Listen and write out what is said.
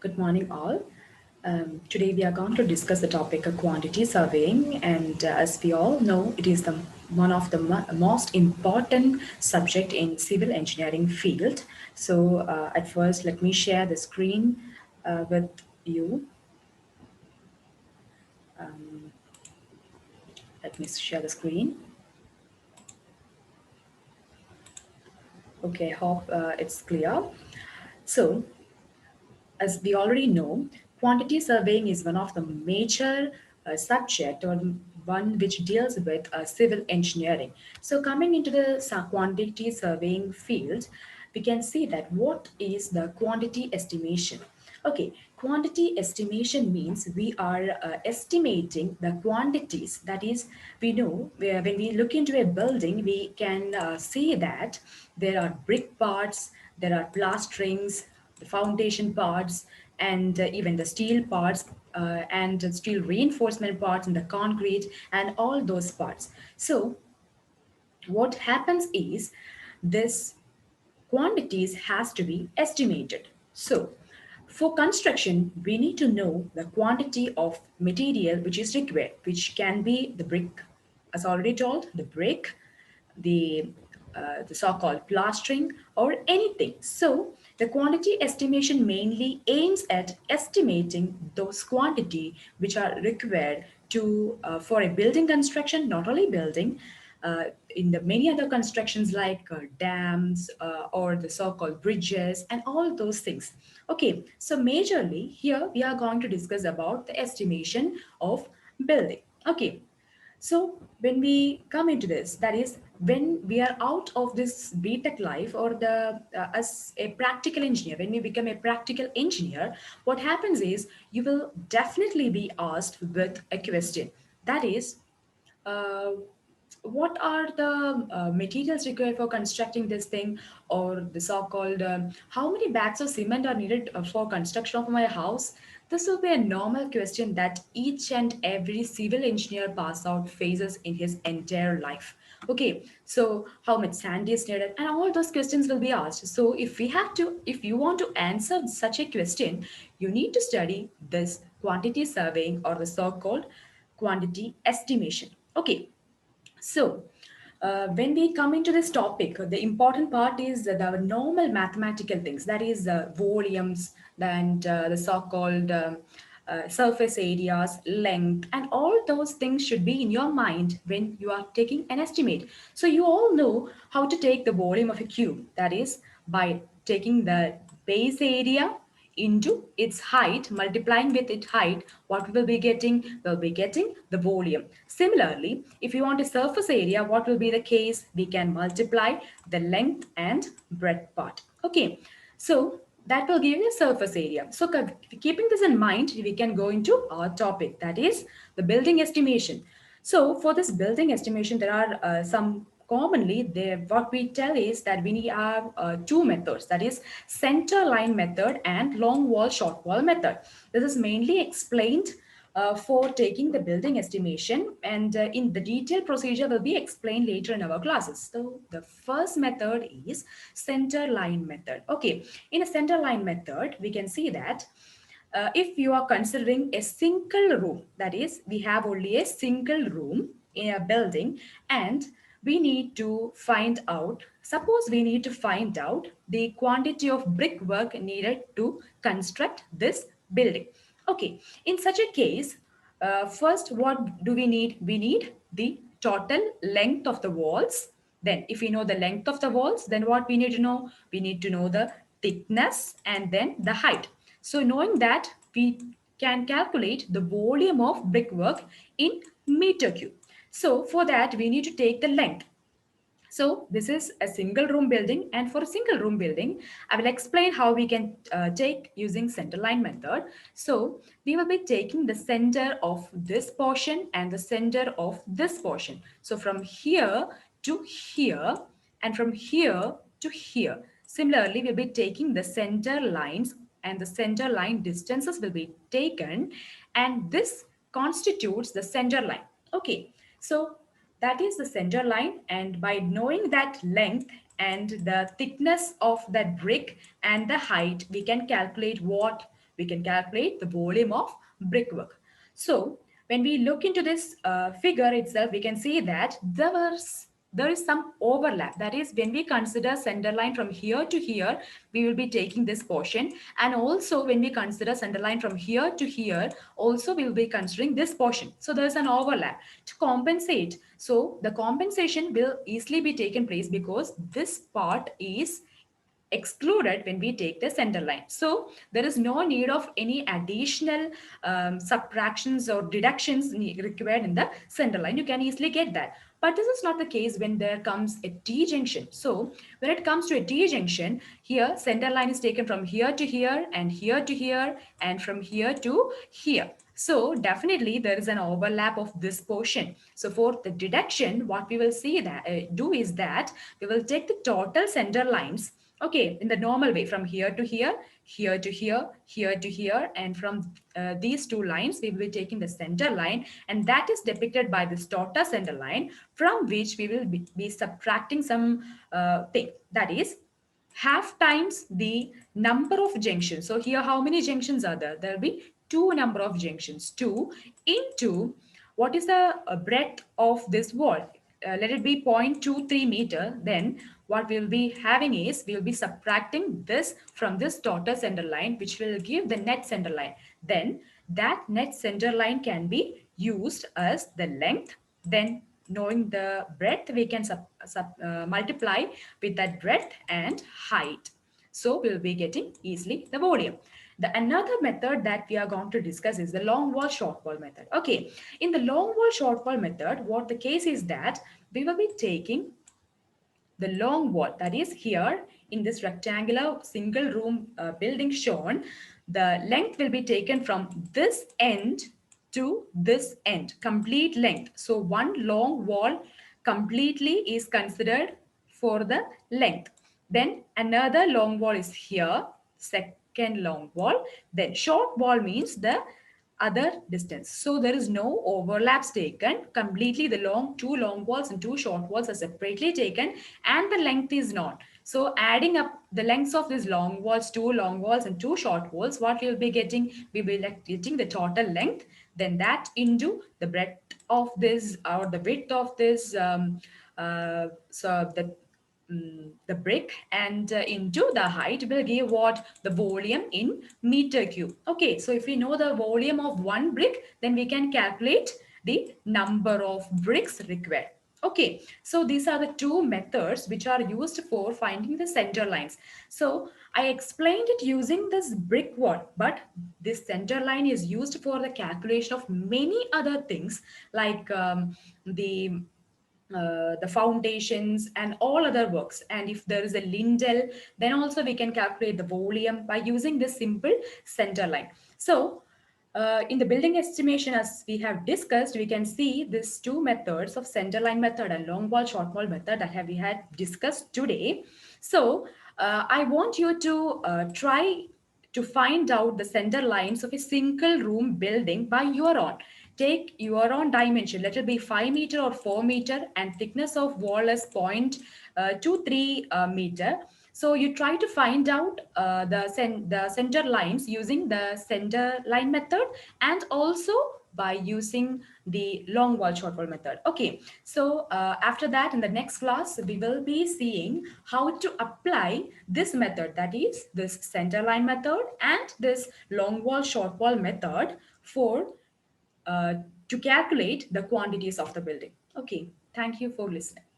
Good morning, all. Today we are going to discuss the topic of quantity surveying, and as we all know, it is the one of the most important subject in civil engineering field. So, at first, let me share the screen with you. Let me share the screen. Okay, hope it's clear. So, as we already know, quantity surveying is one of the major subject or one which deals with civil engineering. So coming into the quantity surveying field, we can see that what is the quantity estimation? Okay, quantity estimation means we are estimating the quantities. That is, we know when we look into a building, we can see that there are brick parts, there are plasterings, the foundation parts, and even the steel parts and the steel reinforcement parts and the concrete and all those parts. So what happens is this quantities has to be estimated. So for construction, we need to know the quantity of material which is required, which can be the brick, as already told, the brick, the the so-called plastering or anything. So the quantity estimation mainly aims at estimating those quantity which are required to for a building construction, not only building, in the many other constructions like dams or the so-called bridges and all those things. Okay, so majorly here we are going to discuss about the estimation of building. Okay, so when we come into this, that is when we are out of this BTech life or the as a practical engineer, when we become a practical engineer, what happens is you will definitely be asked with a question. That is, uh, what are the materials required for constructing this thing, or the so-called how many bags of cement are needed for construction of my house? This will be a normal question that each and every civil engineer pass out faces in his entire life. Okay, so how much sand is needed and all those questions will be asked. So if you want to answer such a question, you need to study this quantity surveying or the so-called quantity estimation. Okay, so, when we come into this topic, the important part is the normal mathematical things, that is, volumes and the so called surface areas, length, and all those things should be in your mind when you are taking an estimate. So, you all know how to take the volume of a cube, that is, by taking the base area into its height, multiplying with its height, what we will be getting? We'll be getting the volume. Similarly, if you want a surface area, what will be the case? We can multiply the length and breadth part. Okay, so that will give you a surface area. So keeping this in mind, we can go into our topic, that is the building estimation. So for this building estimation, there are some commonly there what we tell is that we have two methods, that is center line method and long wall short wall method. This is mainly explained for taking the building estimation, and in the detailed procedure will be explained later in our classes. So the first method is center line method. Okay, in a center line method we can see that if you are considering a single room, that is, we have only a single room in a building, and we need to find out, suppose we need to find out the quantity of brickwork needed to construct this building. Okay, in such a case, first, what do we need? We need the total length of the walls. Then, if we know the length of the walls, then what we need to know? We need to know the thickness and then the height. So, knowing that, we can calculate the volume of brickwork in meter cube. So, for that, we need to take the length. So this is a single room building, and for a single room building, I will explain how we can take using center line method. So we will be taking the center of this portion and the center of this portion. So from here to here and from here to here. Similarly, we'll be taking the center lines, and the center line distances will be taken, and this constitutes the center line. Okay, so that is the center line, and by knowing that length and the thickness of that brick and the height, we can calculate what we can calculate the volume of brickwork. So when we look into this figure itself, we can see that there is some overlap. That is, when we consider center line from here to here, we will be taking this portion. And also when we consider center line from here to here, also we will be considering this portion. So there is an overlap. To compensate, so the compensation will easily be taken place because this part is excluded when we take the center line. So there is no need of any additional subtractions or deductions required in the center line. You can easily get that. But this is not the case when there comes a T junction. So when it comes to a T junction, here center line is taken from here to here and here to here and from here to here. So definitely there is an overlap of this portion. So for the deduction, what we will see that do is that we will take the total center lines. Okay, in the normal way, from here to here, here to here, here to here, and from these two lines, we will be taking the center line, and that is depicted by this total center line, from which we will be subtracting some thing. That is, half times the number of junctions. So here, how many junctions are there? There will be two number of junctions. 2 into what is the breadth of this wall? Let it be 0.23 meter. Then what we will be having is we will be subtracting this from this total center line, which will give the net center line. Then that net center line can be used as the length. Then knowing the breadth, we can multiply with that breadth and height. So we will be getting easily the volume. The another method that we are going to discuss is the long wall short wall method. Okay, in the long wall short wall method, what the case is that we will be taking the long wall, that is here in this rectangular single room building shown, the length will be taken from this end to this end, complete length. So one long wall completely is considered for the length. Then another long wall is here, second long wall. Then short wall means the other distance. So there is no overlaps taken. Completely the two long walls and two short walls are separately taken, and the length is not. So adding up the lengths of these long walls, two long walls and two short walls, what we will be getting? We will be getting the total length, then that into the breadth of this or the width of this so the brick, and into the height will give what? The volume in meter cube. Okay, so if we know the volume of one brick, then we can calculate the number of bricks required. Okay, so these are the two methods which are used for finding the center lines. So I explained it using this brick wall, but this center line is used for the calculation of many other things like the foundations and all other works. And if there is a lintel, then also we can calculate the volume by using this simple center line. So in the building estimation, as we have discussed, we can see these two methods of center line method and long wall short wall method that we had discussed today. So I want you to try to find out the center lines of a single room building by your own. Take your own dimension. Let it be 5 meter or 4 meter, and thickness of wall is 0.23 meter. So you try to find out the center lines using the center line method, and also by using the long wall short wall method. Okay, so after that, in the next class, we will be seeing how to apply this method, that is this center line method and this long wall short wall method for uh, to calculate the quantities of the building. Okay, thank you for listening.